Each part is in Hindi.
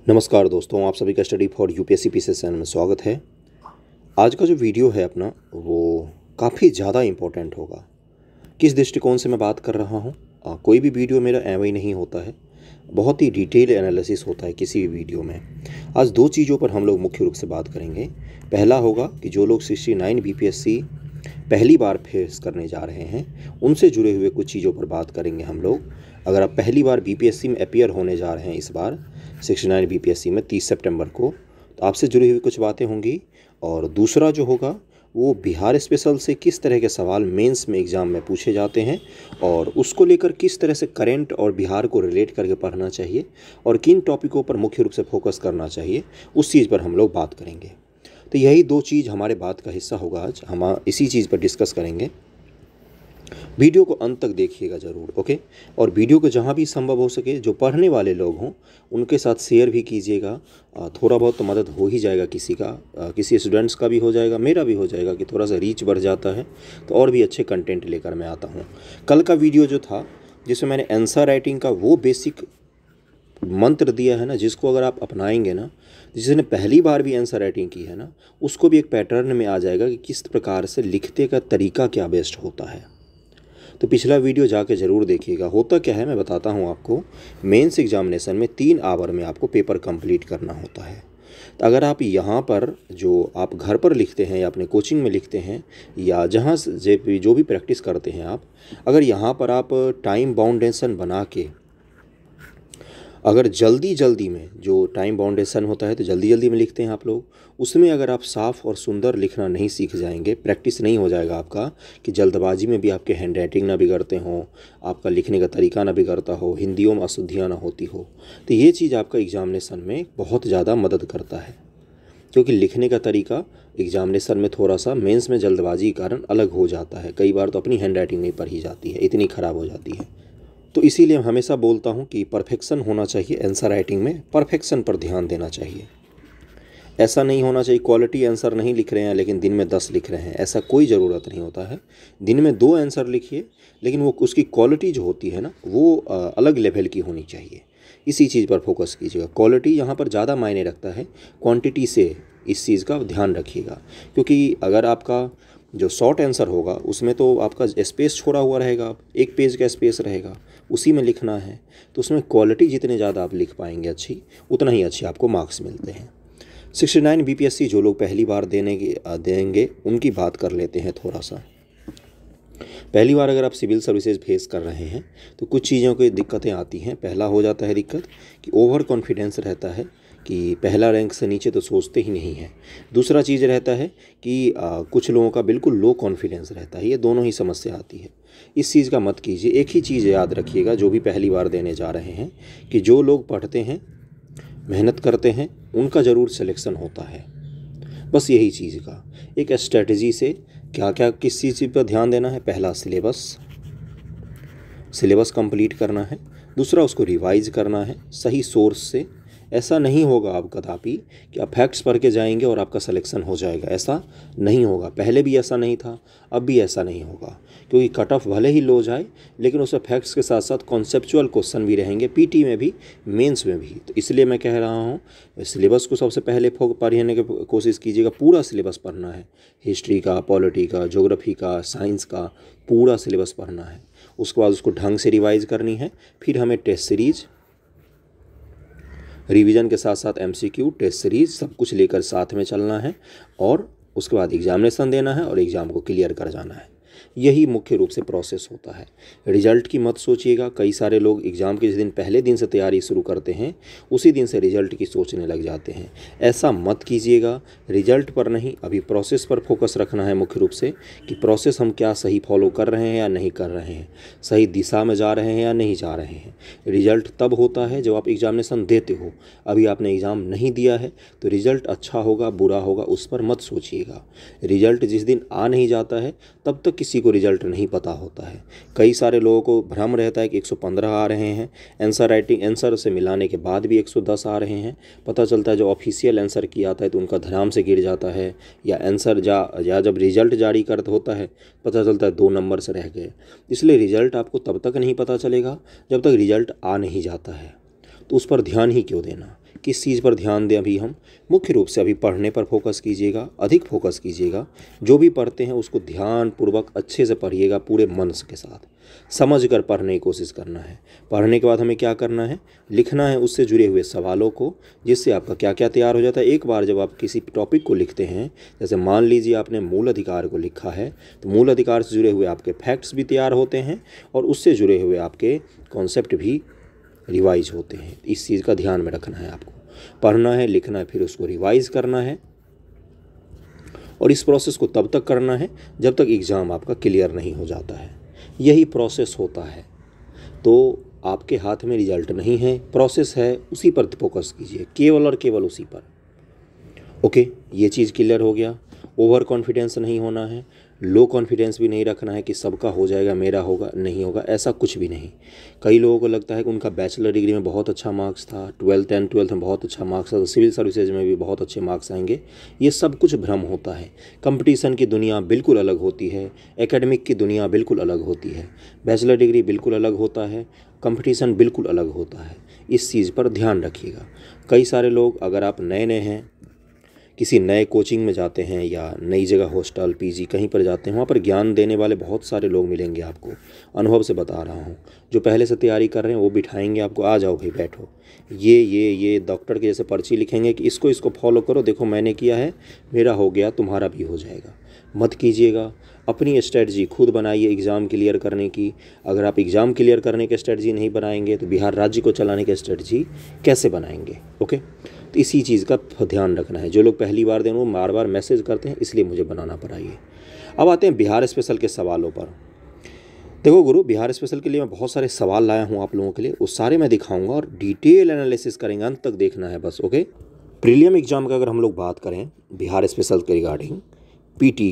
नमस्कार दोस्तों, आप सभी का study for UPSC PC channel में स्वागत है। आज का जो वीडियो है अपना वो काफ़ी ज़्यादा इम्पोर्टेंट होगा। किस दृष्टिकोण से मैं बात कर रहा हूँ, कोई भी वीडियो मेरा एवं ही नहीं होता है, बहुत ही डिटेल एनालिसिस होता है किसी भी वीडियो में। आज दो चीज़ों पर हम लोग मुख्य रूप से बात करेंगे। पहला होगा कि जो लोग 69 बीपीएससी पहली बार फेस करने जा रहे हैं उनसे जुड़े हुए कुछ चीज़ों पर बात करेंगे हम लोग। अगर आप पहली बार बीपीएससी में अपीयर होने जा रहे हैं इस बार 69 बीपीएससी में 30 सितंबर को, तो आपसे जुड़ी हुई कुछ बातें होंगी। और दूसरा जो होगा वो बिहार स्पेशल से किस तरह के सवाल मेंस में एग्ज़ाम में पूछे जाते हैं और उसको लेकर किस तरह से करंट और बिहार को रिलेट करके पढ़ना चाहिए और किन टॉपिकों पर मुख्य रूप से फोकस करना चाहिए, उस चीज़ पर हम लोग बात करेंगे। तो यही दो चीज़ हमारे बात का हिस्सा होगा। आज हम इसी चीज़ पर डिस्कस करेंगे। वीडियो को अंत तक देखिएगा ज़रूर, ओके। और वीडियो को जहाँ भी संभव हो सके जो पढ़ने वाले लोग हों उनके साथ शेयर भी कीजिएगा। थोड़ा बहुत तो मदद हो ही जाएगा, किसी का किसी स्टूडेंट्स का भी हो जाएगा, मेरा भी हो जाएगा कि थोड़ा सा रीच बढ़ जाता है तो और भी अच्छे कंटेंट लेकर मैं आता हूँ। कल का वीडियो जो था जिसमें मैंने आंसर राइटिंग का वो बेसिक मंत्र दिया है ना, जिसको अगर आप अपनाएंगे ना, जिसने पहली बार भी आंसर राइटिंग की है ना, उसको भी एक पैटर्न में आ जाएगा कि किस प्रकार से लिखते का तरीका क्या बेस्ट होता है। तो पिछला वीडियो जाके ज़रूर देखिएगा। होता क्या है मैं बताता हूँ आपको। मेंस एग्जामिनेशन में 3 आवर में आपको पेपर कंप्लीट करना होता है। तो अगर आप यहाँ पर जो आप घर पर लिखते हैं या अपने कोचिंग में लिखते हैं या जहाँ से जो भी प्रैक्टिस करते हैं आप, अगर यहाँ पर आप टाइम बाउंडेशन बना के अगर जल्दी में जो टाइम बाउंडेशन होता है तो जल्दी में लिखते हैं आप लोग, उसमें अगर आप साफ़ और सुंदर लिखना नहीं सीख जाएंगे, प्रैक्टिस नहीं हो जाएगा आपका कि जल्दबाजी में भी आपके हैंड राइटिंग ना बिगड़ते हों, आपका लिखने का तरीका ना बिगड़ता हो, हिंदियों में अशुद्धियाँ ना होती हो, तो ये चीज़ आपका एग्जामिनेशन में बहुत ज़्यादा मदद करता है। क्योंकि लिखने का तरीका एग्जामिनेशन में थोड़ा सा मेंस में जल्दबाजी के कारण अलग हो जाता है। कई बार तो अपनी हैंड राइटिंग नहीं पढ़ी जाती है, इतनी ख़राब हो जाती है। तो इसीलिए हमेशा बोलता हूँ कि परफेक्शन होना चाहिए आंसर राइटिंग में, परफेक्शन पर ध्यान देना चाहिए। ऐसा नहीं होना चाहिए क्वालिटी आंसर नहीं लिख रहे हैं लेकिन दिन में 10 लिख रहे हैं, ऐसा कोई ज़रूरत नहीं होता है। दिन में 2 आंसर लिखिए लेकिन वो उसकी क्वालिटी जो होती है ना वो अलग लेवल की होनी चाहिए। इसी चीज़ पर फोकस कीजिएगा। क्वालिटी यहाँ पर ज़्यादा मायने रखता है क्वांटिटी से, इस चीज़ का ध्यान रखिएगा। क्योंकि अगर आपका जो शॉर्ट आंसर होगा उसमें तो आपका स्पेस छोड़ा हुआ रहेगा, 1 पेज का स्पेस रहेगा, उसी में लिखना है, तो उसमें क्वालिटी जितने ज़्यादा आप लिख पाएंगे अच्छी, उतना ही अच्छे आपको मार्क्स मिलते हैं। 69 बीपीएससी जो लोग पहली बार देंगे उनकी बात कर लेते हैं थोड़ा सा। पहली बार अगर आप सिविल सर्विसेज फेस कर रहे हैं तो कुछ चीज़ों की दिक्कतें आती हैं। पहला हो जाता है दिक्कत कि ओवर कॉन्फिडेंस रहता है कि पहला रैंक से नीचे तो सोचते ही नहीं हैं। दूसरा चीज़ रहता है कि कुछ लोगों का बिल्कुल लो कॉन्फिडेंस रहता है। ये दोनों ही समस्या आती है। इस चीज़ का मत कीजिए। एक ही चीज़ याद रखिएगा जो भी पहली बार देने जा रहे हैं कि जो लोग पढ़ते हैं, मेहनत करते हैं, उनका ज़रूर सिलेक्शन होता है। बस यही चीज़ का एक स्ट्रेटजी से क्या क्या किस चीज़ पर ध्यान देना है। पहला सिलेबस कंप्लीट करना है। दूसरा उसको रिवाइज करना है सही सोर्स से। ऐसा नहीं होगा आप कदापि कि आप फैक्ट्स पढ़ के जाएंगे और आपका सिलेक्शन हो जाएगा, ऐसा नहीं होगा। पहले भी ऐसा नहीं था, अब भी ऐसा नहीं होगा। क्योंकि कट ऑफ भले ही लो जाए लेकिन उसमें फैक्ट्स के साथ साथ कॉन्सेप्चुअल क्वेश्चन भी रहेंगे, पीटी में भी, मेंस में भी। तो इसलिए मैं कह रहा हूँ सिलेबस को सबसे पहले पढ़ने की कोशिश कीजिएगा। पूरा सिलेबस पढ़ना है, हिस्ट्री का, पॉलिटी का, ज्योग्राफी का, साइंस का, पूरा सिलेबस पढ़ना है। उसके बाद उसको ढंग से रिवाइज करनी है। फिर हमें टेस्ट सीरीज, रिवीजन के साथ साथ एमसीक्यू, टेस्ट सीरीज सब कुछ लेकर साथ में चलना है और उसके बाद एग्जामिनेशन देना है और एग्ज़ाम को क्लियर कर जाना है। यही मुख्य रूप से प्रोसेस होता है। रिजल्ट की मत सोचिएगा। कई सारे लोग एग्ज़ाम के जिस दिन पहले दिन से तैयारी शुरू करते हैं उसी दिन से रिजल्ट की सोचने लग जाते हैं। ऐसा मत कीजिएगा। रिजल्ट पर नहीं, अभी प्रोसेस पर फोकस रखना है मुख्य रूप से कि प्रोसेस हम क्या सही फॉलो कर रहे हैं या नहीं कर रहे हैं, सही दिशा में जा रहे हैं या नहीं जा रहे हैं। रिजल्ट तब होता है जब आप एग्जामिनेशन देते हो। अभी आपने एग्ज़ाम नहीं दिया है तो रिजल्ट अच्छा होगा बुरा होगा उस पर मत सोचिएगा। रिजल्ट जिस दिन आ नहीं जाता है तब तक किसी को रिजल्ट नहीं पता होता है। कई सारे लोगों को भ्रम रहता है कि 115 आ रहे हैं, आंसर से मिलाने के बाद भी 110 आ रहे हैं। पता चलता है जो ऑफिशियल आंसर किया आता है तो उनका धराम से गिर जाता है, या आंसर या जब रिजल्ट जारी कर होता है पता चलता है 2 नंबर से रह गए। इसलिए रिजल्ट आपको तब तक नहीं पता चलेगा जब तक रिजल्ट आ नहीं जाता है। तो उस पर ध्यान ही क्यों देना। किस चीज़ पर ध्यान दें अभी हम? मुख्य रूप से अभी पढ़ने पर फोकस कीजिएगा, अधिक फोकस कीजिएगा। जो भी पढ़ते हैं उसको ध्यानपूर्वक अच्छे से पढ़िएगा, पूरे मन के साथ समझ कर पढ़ने की कोशिश करना है। पढ़ने के बाद हमें क्या करना है? लिखना है उससे जुड़े हुए सवालों को, जिससे आपका क्या क्या तैयार हो जाता है। एक बार जब आप किसी टॉपिक को लिखते हैं, जैसे मान लीजिए आपने मूल अधिकार को लिखा है, तो मूल अधिकार से जुड़े हुए आपके फैक्ट्स भी तैयार होते हैं और उससे जुड़े हुए आपके कॉन्सेप्ट भी रिवाइज होते हैं। इस चीज़ का ध्यान में रखना है आपको। पढ़ना है, लिखना है, फिर उसको रिवाइज करना है और इस प्रोसेस को तब तक करना है जब तक एग्ज़ाम आपका क्लियर नहीं हो जाता है। यही प्रोसेस होता है। तो आपके हाथ में रिजल्ट नहीं है, प्रोसेस है, उसी पर फोकस कीजिए, केवल और केवल उसी पर। ओके, ये चीज़ क्लियर हो गया। ओवर कॉन्फिडेंस नहीं होना है, लो कॉन्फिडेंस भी नहीं रखना है कि सबका हो जाएगा, मेरा होगा नहीं होगा, ऐसा कुछ भी नहीं। कई लोगों को लगता है कि उनका बैचलर डिग्री में बहुत अच्छा मार्क्स था, 12th में बहुत अच्छा मार्क्स था, तो सिविल सर्विसेज में भी बहुत अच्छे मार्क्स आएंगे। ये सब कुछ भ्रम होता है। कंपटीशन की दुनिया बिल्कुल अलग होती है, एकेडमिक की दुनिया बिल्कुल अलग होती है। बैचलर डिग्री बिल्कुल अलग होता है, कंपटीशन बिल्कुल अलग होता है। इस चीज़ पर ध्यान रखिएगा। कई सारे लोग, अगर आप नए नए हैं, किसी नए कोचिंग में जाते हैं या नई जगह हॉस्टल पीजी कहीं पर जाते हैं, वहाँ पर ज्ञान देने वाले बहुत सारे लोग मिलेंगे आपको। अनुभव से बता रहा हूँ, जो पहले से तैयारी कर रहे हैं वो बिठाएंगे आपको, आ जाओ भाई बैठो, ये डॉक्टर के जैसे पर्ची लिखेंगे कि इसको फॉलो करो, देखो मैंने किया है, मेरा हो गया, तुम्हारा भी हो जाएगा। मत कीजिएगा। अपनी स्ट्रेटजी खुद बनाइए एग्ज़ाम क्लियर करने की। अगर आप एग्ज़ाम क्लियर करने की स्ट्रेटजी नहीं बनाएंगे तो बिहार राज्य को चलाने की स्ट्रेटजी कैसे बनाएंगे? ओके, तो इसी चीज़ का ध्यान रखना है। जो लोग पहली बार दें वो बार बार मैसेज करते हैं, इसलिए मुझे बनाना पड़ा ये। अब आते हैं बिहार स्पेशल के सवालों पर। देखो गुरु, बिहार स्पेशल के लिए मैं बहुत सारे सवाल लाया हूँ आप लोगों के लिए, वो सारे मैं दिखाऊंगा और डिटेल एनालिसिस करेंगे, अंत तक देखना है बस। ओके, प्रीलियम एग्ज़ाम का अगर हम लोग बात करें बिहार स्पेशल के रिगार्डिंग, पीटी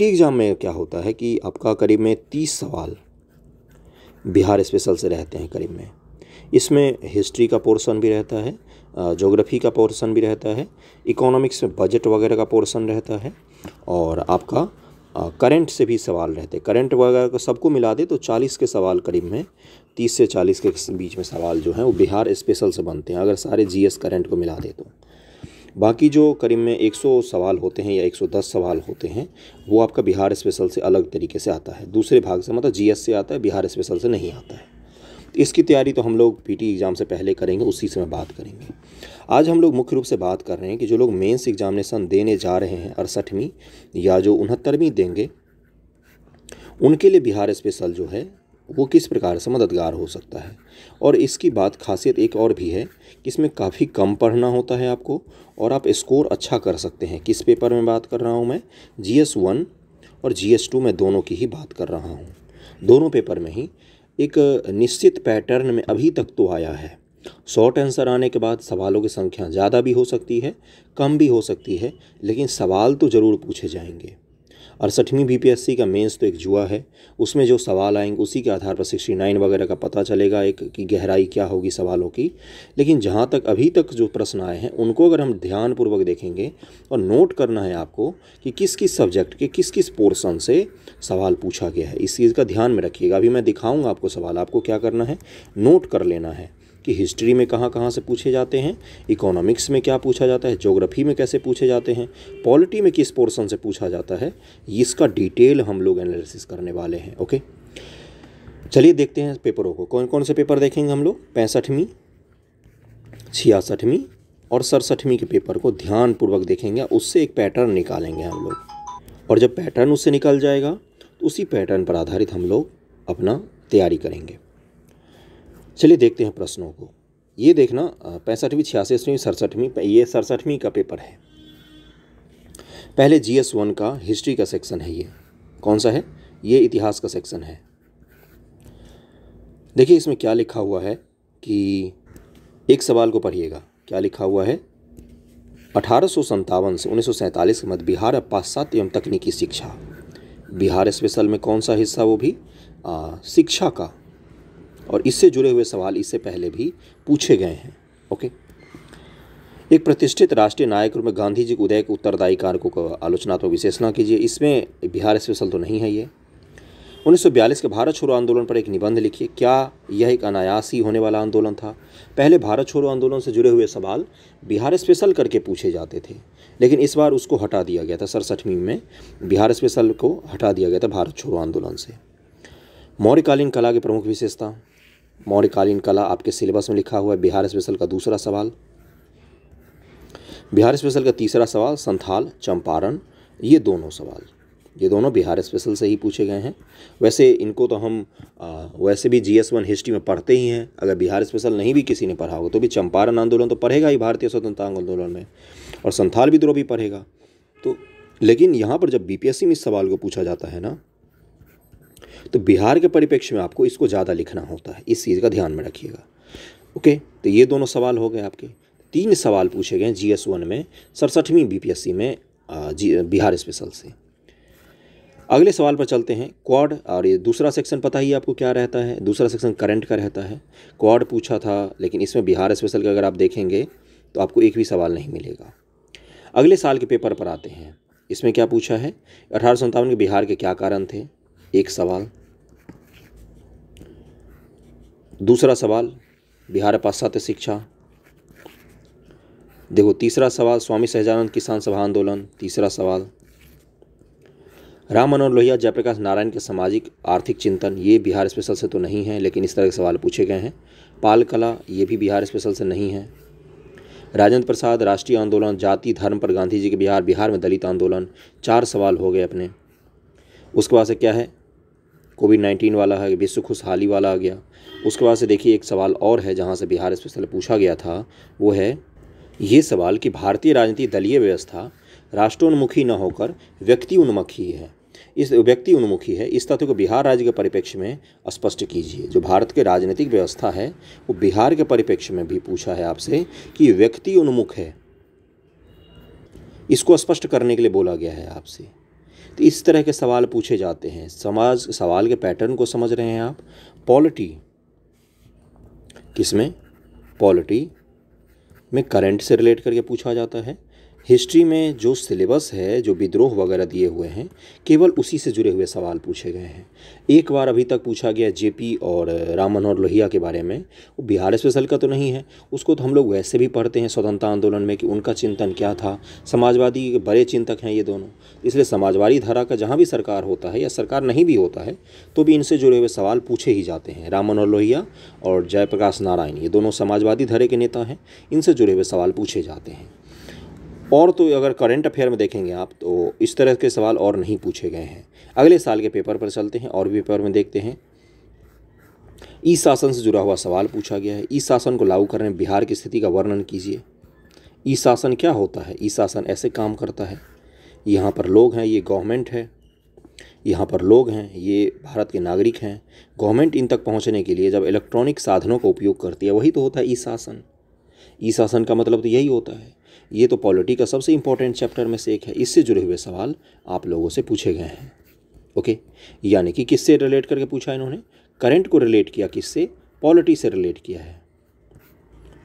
एग्ज़ाम में क्या होता है कि आपका करीब में 30 सवाल बिहार स्पेशल से रहते हैं करीब में। इसमें हिस्ट्री का पोर्शन भी रहता है, ज्योग्राफी का पोर्शन भी रहता है, इकोनॉमिक्स में बजट वगैरह का पोर्शन रहता है और आपका करंट से भी सवाल रहते हैं। करंट वगैरह को सबको मिला दे तो 40 के सवाल करीब में, 30 से 40 के बीच में सवाल जो हैं वो बिहार स्पेशल से बनते हैं, अगर सारे जीएस करंट को मिला दे तो। बाकी जो करीब में 100 सवाल होते हैं या 110 सवाल होते हैं वो आपका बिहार स्पेशल से अलग तरीके से आता है, दूसरे भाग से, मतलब जीएस से आता है, बिहार स्पेशल से नहीं आता है। इसकी तैयारी तो हम लोग पीटी एग्ज़ाम से पहले करेंगे, उसी से मैं बात करेंगे। आज हम लोग मुख्य रूप से बात कर रहे हैं कि जो लोग मेंस एग्जामिनेशन देने जा रहे हैं 68वीं या जो 69वीं देंगे, उनके लिए बिहार स्पेशल जो है वो किस प्रकार से मददगार हो सकता है। और इसकी बात खासियत एक और भी है कि इसमें काफ़ी कम पढ़ना होता है आपको और आप स्कोर अच्छा कर सकते हैं। किस पेपर में बात कर रहा हूँ मैं? GS1 और GS2 में दोनों की ही बात कर रहा हूँ। दोनों पेपर में ही एक निश्चित पैटर्न में अभी तक तो आया है। शॉर्ट आंसर आने के बाद सवालों की संख्या ज़्यादा भी हो सकती है, कम भी हो सकती है, लेकिन सवाल तो ज़रूर पूछे जाएंगे। 68वीं BPSC का मेंस तो एक जुआ है, उसमें जो सवाल आएंगे उसी के आधार पर 69 वगैरह का पता चलेगा एक कि गहराई क्या होगी सवालों की। लेकिन जहाँ तक अभी तक जो प्रश्न आए हैं उनको अगर हम ध्यानपूर्वक देखेंगे और नोट करना है आपको कि किस किस सब्जेक्ट के किस किस पोर्शन से सवाल पूछा गया है, इस चीज़ का ध्यान में रखिएगा। अभी मैं दिखाऊँगा आपको सवाल, आपको क्या करना है, नोट कर लेना है कि हिस्ट्री में कहाँ कहाँ से पूछे जाते हैं, इकोनॉमिक्स में क्या पूछा जाता है, ज्योग्राफी में कैसे पूछे जाते हैं, पॉलिटी में किस पोर्शन से पूछा जाता है, इसका डिटेल हम लोग एनालिसिस करने वाले हैं। ओके, चलिए देखते हैं पेपरों को। कौन कौन से पेपर देखेंगे हम लोग? 65वीं, 66वीं और 67वीं के पेपर को ध्यानपूर्वक देखेंगे, उससे एक पैटर्न निकालेंगे हम लोग। और जब पैटर्न उससे निकल जाएगा तो उसी पैटर्न पर आधारित हम लोग अपना तैयारी करेंगे। चलिए देखते हैं प्रश्नों को। ये देखना 65वीं, 66वीं, 67वीं, ये 67वीं का पेपर है। पहले GS1 का हिस्ट्री का सेक्शन है। ये कौन सा है? ये इतिहास का सेक्शन है। देखिए इसमें क्या लिखा हुआ है कि एक सवाल को पढ़िएगा। क्या लिखा हुआ है? 1857 से 1947 के मध्य बिहार और पाश्चात्य एवं तकनीकी शिक्षा। बिहार स्पेशल में कौन सा हिस्सा? वो भी शिक्षा का। और इससे जुड़े हुए सवाल इससे पहले भी पूछे गए हैं। ओके, एक प्रतिष्ठित राष्ट्रीय नायक रूप में गांधी जी के उदय के उत्तरदायी कारकों को आलोचनात्मक विश्लेषण कीजिए। इसमें बिहार स्पेशल तो नहीं है ये। 1942 के भारत छोड़ो आंदोलन पर एक निबंध लिखिए। क्या यह एक अनायास ही होने वाला आंदोलन था? पहले भारत छोड़ो आंदोलन से जुड़े हुए सवाल बिहार स्पेशल करके पूछे जाते थे, लेकिन इस बार उसको हटा दिया गया था। 67वीं में बिहार स्पेशल को हटा दिया गया था भारत छोड़ो आंदोलन से। मौर्यकालीन कला की प्रमुख विशेषता। मौर्यकालीन कला आपके सिलेबस में लिखा हुआ है। बिहार स्पेशल का दूसरा सवाल। बिहार स्पेशल का तीसरा सवाल संथाल, चंपारण, ये दोनों बिहार स्पेशल से ही पूछे गए हैं। वैसे इनको तो हम वैसे भी GS1 हिस्ट्री में पढ़ते ही हैं। अगर बिहार स्पेशल नहीं भी किसी ने पढ़ा हो तो भी चंपारण आंदोलन तो पढ़ेगा ही भारतीय स्वतंत्रता आंदोलन में, और संथाल विद्रोह भी पढ़ेगा। तो लेकिन यहाँ पर जब BPSC में इस सवाल को पूछा जाता है ना, तो बिहार के परिप्रेक्ष्य में आपको इसको ज़्यादा लिखना होता है। इस चीज़ का ध्यान में रखिएगा। ओके, तो ये दोनों सवाल हो गए आपके। 3 सवाल पूछे गए GS1 में 67वीं BPSC में बिहार स्पेशल से। अगले सवाल पर चलते हैं। क्वाड, और ये दूसरा सेक्शन पता ही आपको क्या रहता है। दूसरा सेक्शन करंट का रहता है। क्वाड पूछा था, लेकिन इसमें बिहार स्पेशल का अगर आप देखेंगे तो आपको एक भी सवाल नहीं मिलेगा। अगले साल के पेपर पर आते हैं। इसमें क्या पूछा है? 1857 के बिहार के क्या कारण थे? एक सवाल। दूसरा सवाल बिहार पाश्चात्य शिक्षा। देखो, तीसरा सवाल स्वामी सहजानंद किसान सभा आंदोलन। तीसरा सवाल राम मनोहर लोहिया जयप्रकाश नारायण के सामाजिक आर्थिक चिंतन। ये बिहार स्पेशल से तो नहीं है, लेकिन इस तरह के सवाल पूछे गए हैं। पाल कला, ये भी बिहार स्पेशल से नहीं है। राजेंद्र प्रसाद राष्ट्रीय आंदोलन, जाति धर्म पर गांधी जी के बिहार में दलित आंदोलन। 4 सवाल हो गए अपने। उसके बाद से क्या है? कोविड-19 वाला है, विश्व खुशहाली वाला आ गया। उसके बाद से देखिए एक सवाल और है जहाँ से बिहार स्पेशल पूछा गया था, वो है ये सवाल कि भारतीय राजनीति दलीय व्यवस्था राष्ट्रोन्मुखी न होकर व्यक्ति उन्मुखी है। इस तथ्य को बिहार राज्य के परिप्रेक्ष्य में स्पष्ट कीजिए। जो भारत के राजनीतिक व्यवस्था है वो बिहार के परिप्रेक्ष्य में भी पूछा है आपसे कि व्यक्ति उन्मुख है, इसको स्पष्ट करने के लिए बोला गया है आपसे। तो इस तरह के सवाल पूछे जाते हैं। सवाल के पैटर्न को समझ रहे हैं आप। पॉलिटी, किसमें? पॉलिटी में करंट से रिलेट करके पूछा जाता है। हिस्ट्री में जो सिलेबस है, जो विद्रोह वगैरह दिए हुए हैं, केवल उसी से जुड़े हुए सवाल पूछे गए हैं। एक बार अभी तक पूछा गया JP और राम मनोहर लोहिया के बारे में, वो बिहार स्पेशल का तो नहीं है। उसको तो हम लोग वैसे भी पढ़ते हैं स्वतंत्रता आंदोलन में कि उनका चिंतन क्या था। समाजवादी के बड़े चिंतक हैं ये दोनों, इसलिए समाजवादी धारा का जहाँ भी सरकार होता है या सरकार नहीं भी होता है तो भी इनसे जुड़े हुए सवाल पूछे ही जाते हैं। राम मनोहर लोहिया और जयप्रकाश नारायण, ये दोनों समाजवादी धारे के नेता हैं, इनसे जुड़े हुए सवाल पूछे जाते हैं। और तो अगर करंट अफेयर में देखेंगे आप तो इस तरह के सवाल और नहीं पूछे गए हैं। अगले साल के पेपर पर चलते हैं और भी पेपर में देखते हैं। ई शासन से जुड़ा हुआ सवाल पूछा गया है। ई शासन को लागू करने में बिहार की स्थिति का वर्णन कीजिए। ई शासन क्या होता है? ई शासन ऐसे काम करता है, यहाँ पर लोग हैं, ये गवर्नमेंट है, यहाँ पर लोग हैं, ये भारत के नागरिक हैं। गवर्नमेंट इन तक पहुँचने के लिए जब इलेक्ट्रॉनिक साधनों का उपयोग करती है, वही तो होता है ई शासन। ई शासन का मतलब तो यही होता है। ये तो पॉलिटी का सबसे इंपॉर्टेंट चैप्टर में से एक है। इससे जुड़े हुए सवाल आप लोगों से पूछे गए हैं। ओके, यानी कि किससे रिलेट करके पूछा इन्होंने? करंट को रिलेट किया, किससे? पॉलिटी से रिलेट किया है।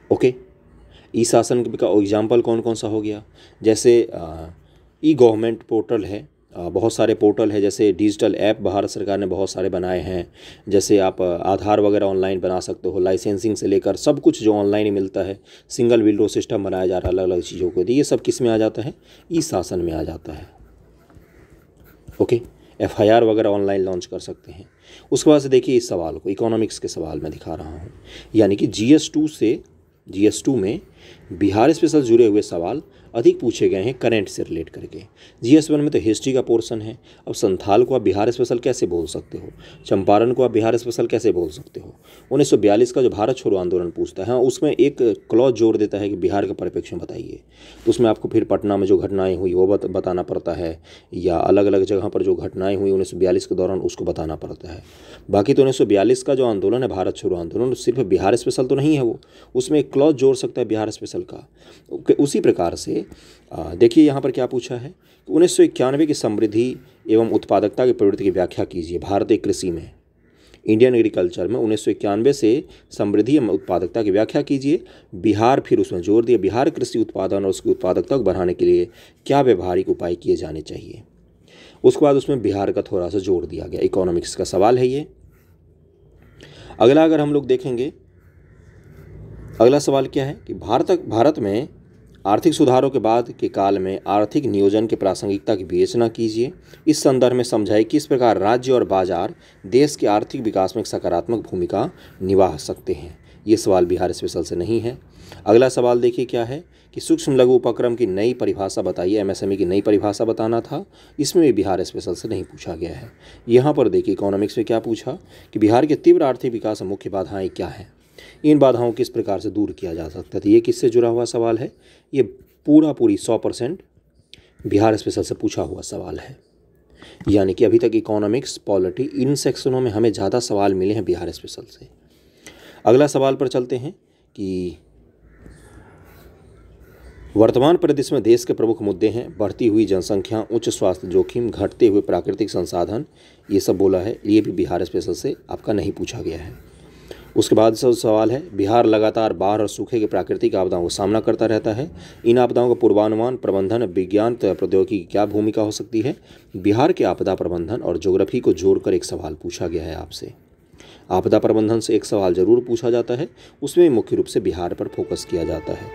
ओके, ई शासन का एग्जाम्पल कौन कौन सा हो गया? जैसे ई गवर्नमेंट पोर्टल है, बहुत सारे पोर्टल है, जैसे डिजिटल ऐप भारत सरकार ने बहुत सारे बनाए हैं। जैसे आप आधार वगैरह ऑनलाइन बना सकते हो, लाइसेंसिंग से लेकर सब कुछ जो ऑनलाइन ही मिलता है। सिंगल विंडो सिस्टम बनाया जा रहा है अलग अलग चीज़ों को, ये सब किस में आ जाता है? ई शासन में आ जाता है। ओके, FIR वगैरह ऑनलाइन लॉन्च कर सकते हैं। उसके बाद से देखिए इस सवाल को, इकोनॉमिक्स के सवाल में दिखा रहा हूँ, यानी कि GS2 में बिहार स्पेशल जुड़े हुए सवाल अधिक पूछे गए हैं करंट से रिलेट करके। GS1 में तो हिस्ट्री का पोर्शन है। अब संथाल को आप बिहार स्पेशल कैसे बोल सकते हो? चंपारण को आप बिहार स्पेशल कैसे बोल सकते हो? 1942 का जो भारत छोड़ो आंदोलन पूछता है, हाँ, उसमें एक क्लॉज जोड़ देता है कि बिहार का परिप्रेक्ष्य में बताइए। तो उसमें आपको फिर पटना में जो घटनाएं हुई वो बताना पड़ता है, या अलग अलग जगह पर जो घटनाएं हुई 1942 के दौरान उसको बताना पड़ता है। बाकी तो 1942 का जो आंदोलन है भारत छोड़ो आंदोलन, सिर्फ बिहार स्पेशल तो नहीं है वो, उसमें एक क्लॉज जोड़ सकता है बिहार स्पेशल का। उसी प्रकार से देखिए यहाँ पर क्या पूछा है, 1991 की समृद्धि एवं उत्पादकता की प्रवृत्ति की व्याख्या कीजिए भारतीय कृषि में। इंडियन एग्रीकल्चर में 1991 से समृद्धि एवं उत्पादकता की व्याख्या कीजिए। बिहार, फिर उसमें जोर दिया बिहार कृषि उत्पादन और उसकी उत्पादकता को बढ़ाने के लिए क्या व्यवहारिक उपाय किए जाने चाहिए। उसके बाद उसमें बिहार का थोड़ा सा जोड़ दिया गया। इकोनॉमिक्स का सवाल है ये। अगला अगर हम लोग देखेंगे, अगला सवाल क्या है कि भारत में आर्थिक सुधारों के बाद के काल में आर्थिक नियोजन की प्रासंगिकता की विवेचना कीजिए। इस संदर्भ में समझाइए किस प्रकार राज्य और बाजार देश के आर्थिक विकास में एक सकारात्मक भूमिका निभा सकते हैं। ये सवाल बिहार स्पेशल से नहीं है। अगला सवाल देखिए क्या है कि सूक्ष्म लघु उपक्रम की नई परिभाषा बताइए। एमएसएमई की नई परिभाषा बताना था, इसमें भी बिहार स्पेशल से नहीं पूछा गया है। यहाँ पर देखिए इकोनॉमिक्स में क्या पूछा कि बिहार के तीव्र आर्थिक विकास में मुख्य बाधाएं क्या हैं, इन बाधाओं को किस प्रकार से दूर किया जा सकता है। ये किससे जुड़ा हुआ सवाल है? ये पूरी 100% बिहार स्पेशल से पूछा हुआ सवाल है। यानी कि अभी तक इकोनॉमिक्स, पॉलिटी, इन सेक्शनों में हमें ज़्यादा सवाल मिले हैं बिहार स्पेशल से। अगला सवाल पर चलते हैं कि वर्तमान परिदृश्य में देश के प्रमुख मुद्दे हैं बढ़ती हुई जनसंख्या, उच्च स्वास्थ्य जोखिम, घटते हुए प्राकृतिक संसाधन, ये सब बोला है। ये भी बिहार स्पेशल से आपका नहीं पूछा गया है। उसके बाद सवाल है बिहार लगातार बाढ़ और सूखे की प्राकृतिक आपदाओं का सामना करता रहता है। इन आपदाओं का पूर्वानुमान, प्रबंधन, विज्ञान प्रौद्योगिकी की क्या भूमिका हो सकती है? बिहार के आपदा प्रबंधन और ज्योग्राफी को जोड़कर एक सवाल पूछा गया है आपसे। आपदा प्रबंधन से एक सवाल जरूर पूछा जाता है, उसमें मुख्य रूप से बिहार पर फोकस किया जाता है।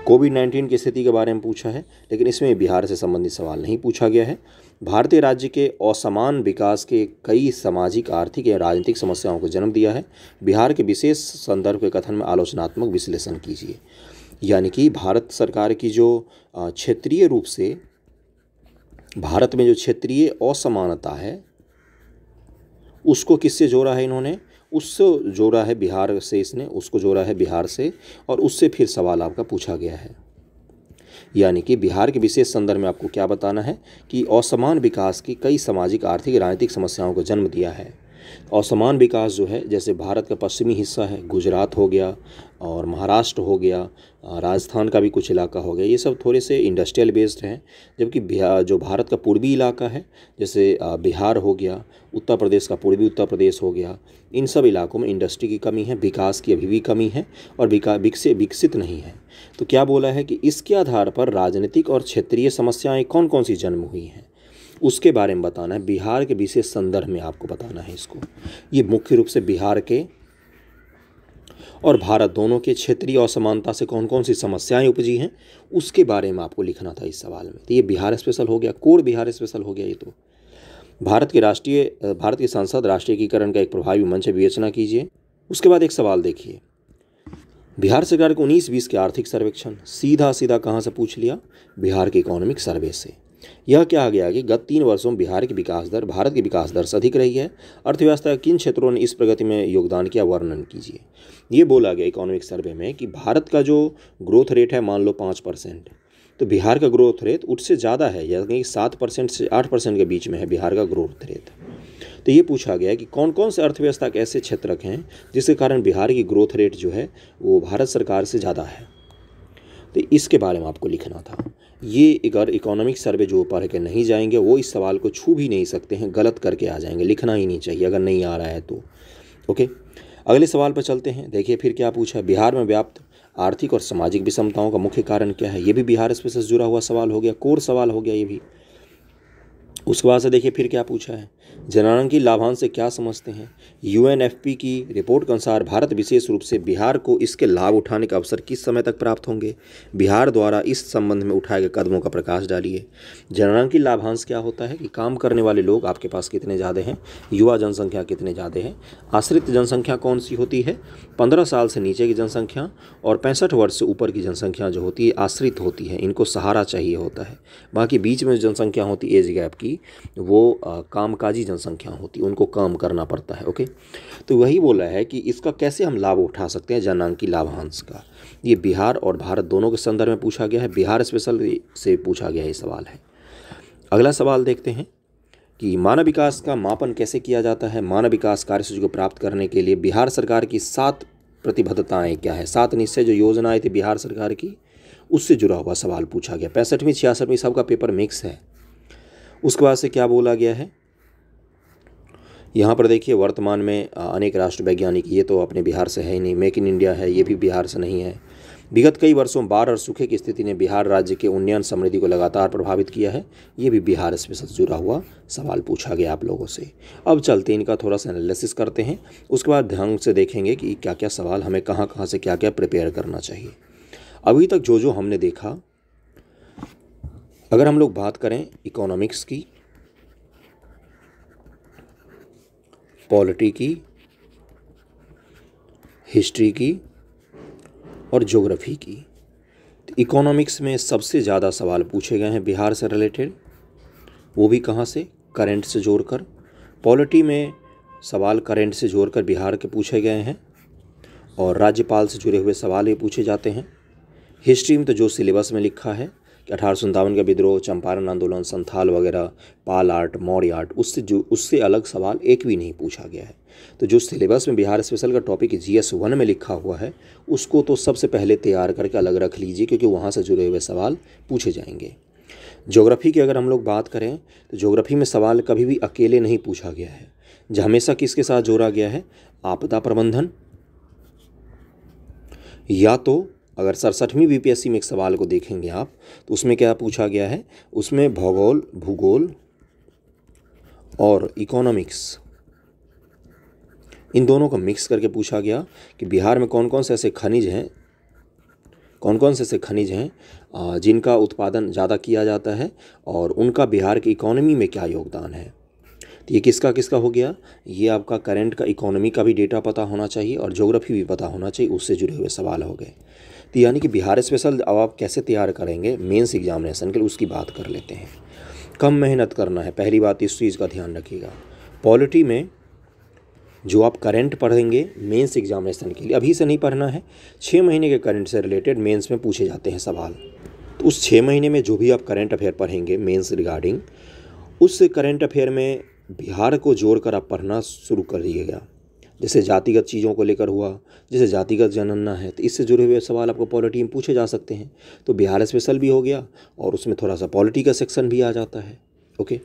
कोविड-19 की स्थिति के बारे में पूछा है, लेकिन इसमें बिहार से संबंधित सवाल नहीं पूछा गया है। भारतीय राज्य के असमान विकास के कई सामाजिक, आर्थिक या राजनीतिक समस्याओं को जन्म दिया है। बिहार के विशेष संदर्भ के कथन में आलोचनात्मक विश्लेषण कीजिए। यानी कि भारत सरकार की जो क्षेत्रीय रूप से भारत में जो क्षेत्रीय असमानता है उसको किससे जोड़ा है इन्होंने? उससे जोड़ा है बिहार से, इसने उसको जोड़ा है बिहार से, और उससे फिर सवाल आपका पूछा गया है। यानी कि बिहार के विशेष संदर्भ में आपको क्या बताना है कि असमान विकास की कई सामाजिक, आर्थिक, राजनीतिक समस्याओं को जन्म दिया है। असमान विकास जो है, जैसे भारत का पश्चिमी हिस्सा है, गुजरात हो गया और महाराष्ट्र हो गया, राजस्थान का भी कुछ इलाका हो गया, ये सब थोड़े से इंडस्ट्रियल बेस्ड हैं। जबकि जो भारत का पूर्वी इलाका है, जैसे बिहार हो गया, उत्तर प्रदेश का पूर्वी उत्तर प्रदेश हो गया, इन सब इलाकों में इंडस्ट्री की कमी है, विकास की अभी भी कमी है और विकसित नहीं है। तो क्या बोला है कि इसके आधार पर राजनीतिक और क्षेत्रीय समस्याएं कौन कौन सी जन्म हुई हैं, उसके बारे में बताना है। बिहार के विशेष संदर्भ में आपको बताना है इसको। ये मुख्य रूप से बिहार के और भारत दोनों के क्षेत्रीय असमानता से कौन कौन सी समस्याएं उपजी हैं, उसके बारे में आपको लिखना था इस सवाल में। तो ये बिहार स्पेशल हो गया, कोर बिहार स्पेशल हो गया। ये तो भारत की संसद राष्ट्रीयकरण का एक प्रभावी मंच विवेचना कीजिए। उसके बाद एक सवाल देखिए, बिहार सरकार को 19-20 के आर्थिक सर्वेक्षण सीधा कहाँ से पूछ लिया? बिहार के इकोनॉमिक सर्वे से। यह क्या आ गया कि गत 3 वर्षों में बिहार की विकास दर भारत की विकास दर से अधिक रही है। अर्थव्यवस्था के किन क्षेत्रों ने इस प्रगति में योगदान किया, वर्णन कीजिए। ये बोला गया इकोनॉमिक सर्वे में कि भारत का जो ग्रोथ रेट है मान लो 5%, तो बिहार का ग्रोथ रेट उससे ज़्यादा है, यानी 7% से 8% के बीच में है बिहार का ग्रोथ रेट। तो ये पूछा गया कि कौन कौन से अर्थव्यवस्था के ऐसे क्षेत्र हैं जिसके कारण बिहार की ग्रोथ रेट जो है वो भारत सरकार से ज़्यादा है। तो इसके बारे में आपको लिखना था। ये अगर इकोनॉमिक सर्वे जो पढ़ के नहीं जाएंगे वो इस सवाल को छू भी नहीं सकते हैं, गलत करके आ जाएंगे। लिखना ही नहीं चाहिए अगर नहीं आ रहा है तो। ओके, अगले सवाल पर चलते हैं। देखिए फिर क्या पूछा, बिहार में व्याप्त आर्थिक और सामाजिक विषमताओं का मुख्य कारण क्या है? ये भी बिहार स्पेशल से जुड़ा हुआ सवाल हो गया, कोर सवाल हो गया ये भी। उसके बाद से देखिए फिर क्या पूछा है, जननांकी लाभांश से क्या समझते हैं? यूएनएफपी की रिपोर्ट के अनुसार भारत विशेष रूप से बिहार को इसके लाभ उठाने का अवसर किस समय तक प्राप्त होंगे? बिहार द्वारा इस संबंध में उठाए गए कदमों का प्रकाश डालिए। जननांकी लाभांश क्या होता है कि काम करने वाले लोग आपके पास कितने ज़्यादा हैं, युवा जनसंख्या कितने ज़्यादा है। आश्रित जनसंख्या कौन सी होती है? 15 साल से नीचे की जनसंख्या और 65 वर्ष से ऊपर की जनसंख्या जो होती है आश्रित होती है, इनको सहारा चाहिए होता है। बाकी बीच में जो जनसंख्या होती है एज गैप की, वो कामकाजी जनसंख्या होती है, उनको काम करना पड़ता है। ओके, तो वही बोला है कि इसका कैसे हम लाभ उठा सकते हैं जननांकी लाभांश का। ये बिहार और भारत दोनों के संदर्भ में पूछा गया है, बिहार स्पेशल से पूछा गया ये सवाल है। अगला सवाल देखते हैं कि मानव विकास का मापन कैसे किया जाता है? मानव विकास कार्यसूची को प्राप्त करने के लिए बिहार सरकार की 7 प्रतिबद्धताएं क्या है? 7 निश्चय जो योजनाएं थी बिहार सरकार की, उससे जुड़ा हुआ सवाल पूछा गया। 65वीं 66वीं सबका पेपर मिक्स है। उसके बाद से क्या बोला गया है, यहाँ पर देखिए वर्तमान में अनेक राष्ट्र वैज्ञानिक, ये तो अपने बिहार से है ही नहीं। मेक इन इंडिया है, ये भी बिहार से नहीं है। विगत कई वर्षों बाढ़ और सूखे की स्थिति ने बिहार राज्य के उन्नयन समृद्धि को लगातार प्रभावित किया है। ये भी बिहार स्पेशल से जुड़ा हुआ सवाल पूछा गया आप लोगों से। अब चलते इनका थोड़ा सा एनालिसिस करते हैं, उसके बाद ध्यान से देखेंगे कि क्या क्या सवाल हमें कहाँ कहाँ से क्या क्या प्रिपेयर करना चाहिए। अभी तक जो हमने देखा, अगर हम लोग बात करें इकोनॉमिक्स की, पॉलिटी की, हिस्ट्री की और ज्योग्राफी की, तो इकोनॉमिक्स में सबसे ज़्यादा सवाल पूछे गए हैं बिहार से रिलेटेड, वो भी कहाँ से, करंट से जोड़कर। पॉलिटी में सवाल करंट से जोड़कर बिहार के पूछे गए हैं और राज्यपाल से जुड़े हुए सवाल भी पूछे जाते हैं। हिस्ट्री में तो जो सिलेबस में लिखा है कि 1857 का विद्रोह, चंपारण आंदोलन, संथाल वगैरह, पाल आर्ट, मौर्य आर्ट, उससे अलग सवाल एक भी नहीं पूछा गया है। तो जो सिलेबस में बिहार स्पेशल का टॉपिक GS 1 में लिखा हुआ है उसको तो सबसे पहले तैयार करके अलग रख लीजिए, क्योंकि वहाँ से जुड़े हुए सवाल पूछे जाएंगे। ज्योग्राफी की अगर हम लोग बात करें तो ज्योग्राफी में सवाल कभी भी अकेले नहीं पूछा गया है, जो हमेशा किसके साथ जोड़ा गया है, आपदा प्रबंधन, या तो अगर 67वीं BPSC में एक सवाल को देखेंगे आप तो उसमें क्या पूछा गया है, उसमें भूगोल और इकोनॉमिक्स, इन दोनों को मिक्स करके पूछा गया कि बिहार में कौन कौन से ऐसे खनिज हैं जिनका उत्पादन ज़्यादा किया जाता है और उनका बिहार की इकोनॉमी में क्या योगदान है। तो ये किसका किसका हो गया, ये आपका करंट का इकोनॉमी का भी डेटा पता होना चाहिए और ज्योग्राफी भी पता होना चाहिए, उससे जुड़े हुए सवाल हो गए। तो यानी कि बिहार स्पेशल अब आप कैसे तैयार करेंगे मेंस एग्जामिनेशन के लिए, उसकी बात कर लेते हैं। कम मेहनत करना है, पहली बात इस चीज़ का ध्यान रखिएगा। पॉलिटी में जो आप करंट पढ़ेंगे मेंस एग्जामिनेशन के लिए, अभी से नहीं पढ़ना है, 6 महीने के करंट से रिलेटेड मेंस में पूछे जाते हैं सवाल। तो उस 6 महीने में जो भी आप करंट अफेयर पढ़ेंगे मेंस रिगार्डिंग, उस करंट अफेयर में बिहार को जोड़कर आप पढ़ना शुरू कर दिएगा। जैसे जातिगत चीज़ों को लेकर हुआ, जैसे जातिगत जनगणना है, तो इससे जुड़े हुए सवाल आपको पॉलिटी में पूछे जा सकते हैं। तो बिहार स्पेशल भी हो गया और उसमें थोड़ा सा पॉलिटी का सेक्शन भी आ जाता है। ओके,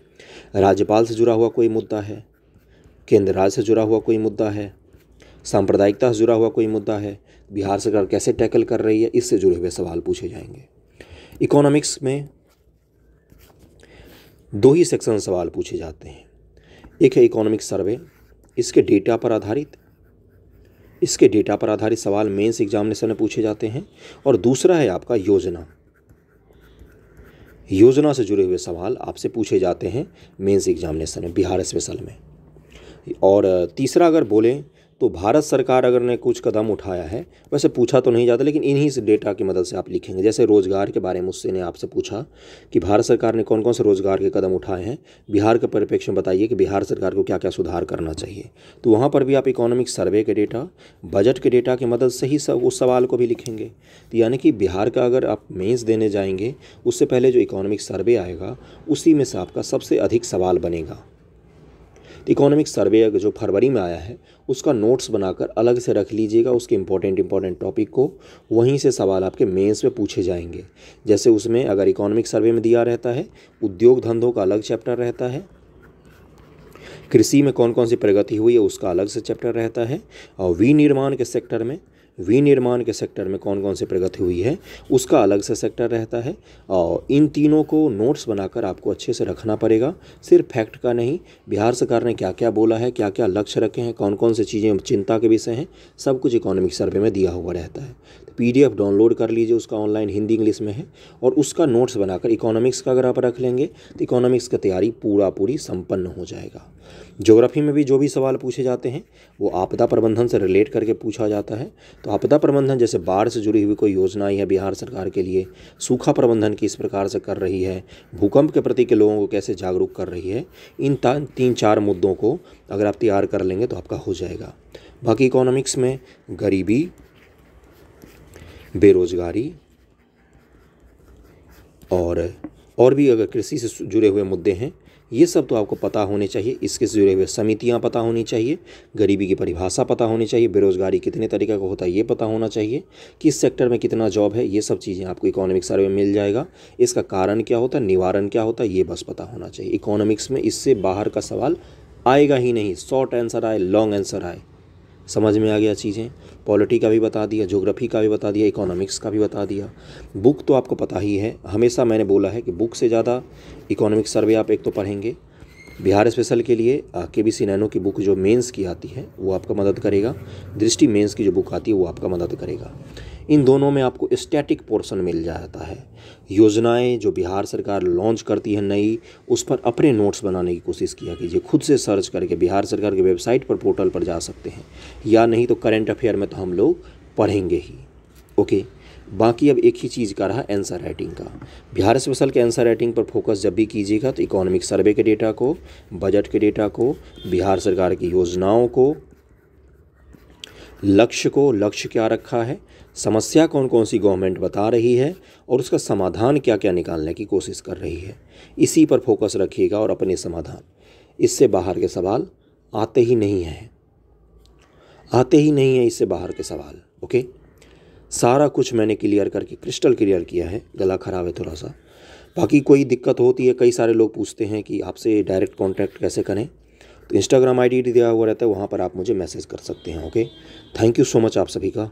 राज्यपाल से जुड़ा हुआ कोई मुद्दा है, केंद्र राज्य से जुड़ा हुआ कोई मुद्दा है, सांप्रदायिकता से जुड़ा हुआ कोई मुद्दा है, बिहार सरकार कैसे टैकल कर रही है, इससे जुड़े हुए सवाल पूछे जाएंगे। इकोनॉमिक्स में 2 ही सेक्शन सवाल पूछे जाते हैं, एक है इकोनॉमिक सर्वे, इसके डेटा पर आधारित सवाल मेंस एग्जामिनेशन में पूछे जाते हैं, और दूसरा है आपका योजना से जुड़े हुए सवाल आपसे पूछे जाते हैं मेंस एग्जामिनेशन में बिहार स्पेशल में। और तीसरा अगर बोलें तो भारत सरकार अगर ने कुछ कदम उठाया है, वैसे पूछा तो नहीं जाता लेकिन इन्हीं से डेटा की मदद से आप लिखेंगे। जैसे रोज़गार के बारे में उससे ने आपसे पूछा कि भारत सरकार ने कौन कौन से रोज़गार के कदम उठाए हैं, बिहार के परिप्रेक्ष्य में बताइए कि बिहार सरकार को क्या क्या सुधार करना चाहिए। तो वहाँ पर भी आप इकोनॉमिक सर्वे के डेटा, बजट के डेटा की मदद से ही उस सवाल को भी लिखेंगे। तो यानी कि बिहार का अगर आप मेंस देने जाएंगे उससे पहले जो इकोनॉमिक सर्वे आएगा उसी में से आपका सबसे अधिक सवाल बनेगा। इकोनॉमिक सर्वे जो फरवरी में आया है उसका नोट्स बनाकर अलग से रख लीजिएगा, उसके इंपॉर्टेंट टॉपिक को, वहीं से सवाल आपके मेंस में पूछे जाएंगे। जैसे उसमें अगर इकोनॉमिक सर्वे में दिया रहता है, उद्योग धंधों का अलग चैप्टर रहता है, कृषि में कौन कौन सी प्रगति हुई है उसका अलग से चैप्टर रहता है, और विनिर्माण के सेक्टर में कौन कौन सी प्रगति हुई है उसका अलग से सेक्टर रहता है। और इन तीनों को नोट्स बनाकर आपको अच्छे से रखना पड़ेगा, सिर्फ फैक्ट का नहीं, बिहार सरकार ने क्या क्या बोला है, क्या क्या लक्ष्य रखे हैं, कौन कौन सी चीज़ें चिंता के विषय हैं, सब कुछ इकोनॉमिक सर्वे में दिया हुआ रहता है। तो PDF डाउनलोड कर लीजिए, उसका ऑनलाइन हिंदी इंग्लिश में है, और उसका नोट्स बनाकर इकोनॉमिक्स का अगर आप रख लेंगे तो इकोनॉमिक्स की तैयारी पूरी संपन्न हो जाएगा। ज्योग्राफी में भी जो भी सवाल पूछे जाते हैं वो आपदा प्रबंधन से रिलेट करके पूछा जाता है। तो आपदा प्रबंधन जैसे बाढ़ से जुड़ी हुई कोई योजना आई है बिहार सरकार के लिए, सूखा प्रबंधन किस प्रकार से कर रही है, भूकंप के प्रति के लोगों को कैसे जागरूक कर रही है, इन 3-4 मुद्दों को अगर आप तैयार कर लेंगे तो आपका हो जाएगा। बाकी इकोनॉमिक्स में गरीबी, बेरोजगारी और भी अगर कृषि से जुड़े हुए मुद्दे हैं, ये सब तो आपको पता होने चाहिए। इसके से जुड़े हुए समितियां पता होनी चाहिए, गरीबी की परिभाषा पता होनी चाहिए, बेरोजगारी कितने तरीके का होता है ये पता होना चाहिए, किस सेक्टर में कितना जॉब है, ये सब चीज़ें आपको इकोनॉमिक सर्वे में मिल जाएगा। इसका कारण क्या होता है, निवारण क्या होता है, ये बस पता होना चाहिए। इकोनॉमिक्स में इससे बाहर का सवाल आएगा ही नहीं, शॉर्ट आंसर आए, लॉन्ग आंसर आए, समझ में आ गया चीज़ें। पॉलिटी का भी बता दिया, ज्योग्राफी का भी बता दिया, इकोनॉमिक्स का भी बता दिया। बुक तो आपको पता ही है, हमेशा मैंने बोला है कि बुक से ज़्यादा इकोनॉमिक्स सर्वे आप एक तो पढ़ेंगे। बिहार स्पेशल के लिए KBC नैनो की बुक जो मेंस की आती है वो आपका मदद करेगा। दृष्टि मेंस की जो बुक आती है वो आपका मदद करेगा। इन दोनों में आपको स्टैटिक पोर्शन मिल जाता है। योजनाएं जो बिहार सरकार लॉन्च करती है नई, उस पर अपने नोट्स बनाने की कोशिश किया कीजिए। खुद से सर्च करके बिहार सरकार के वेबसाइट पर, पोर्टल पर जा सकते हैं, या नहीं तो करंट अफेयर में तो हम लोग पढ़ेंगे ही। ओके, बाकी अब एक ही चीज़ का रहा आंसर राइटिंग का। बिहार स्पेशल के आंसर राइटिंग पर फोकस जब भी कीजिएगा तो इकोनॉमिक सर्वे के डेटा को, बजट के डेटा को, बिहार सरकार की योजनाओं को, लक्ष्य क्या रखा है, समस्या कौन कौन सी गवर्नमेंट बता रही है और उसका समाधान क्या क्या निकालने की कोशिश कर रही है, इसी पर फोकस रखिएगा और अपने समाधान। इससे बाहर के सवाल आते ही नहीं हैं, इससे बाहर के सवाल। ओके, सारा कुछ मैंने क्लियर करके क्रिस्टल क्लियर किया है। गला ख़राब है थोड़ा सा, बाकी कोई दिक्कत होती है, कई सारे लोग पूछते हैं कि आपसे डायरेक्ट कांटेक्ट कैसे करें, तो इंस्टाग्राम ID दिया हुआ रहता है, वहाँ पर आप मुझे मैसेज कर सकते हैं। Okay, thank you so much आप सभी का।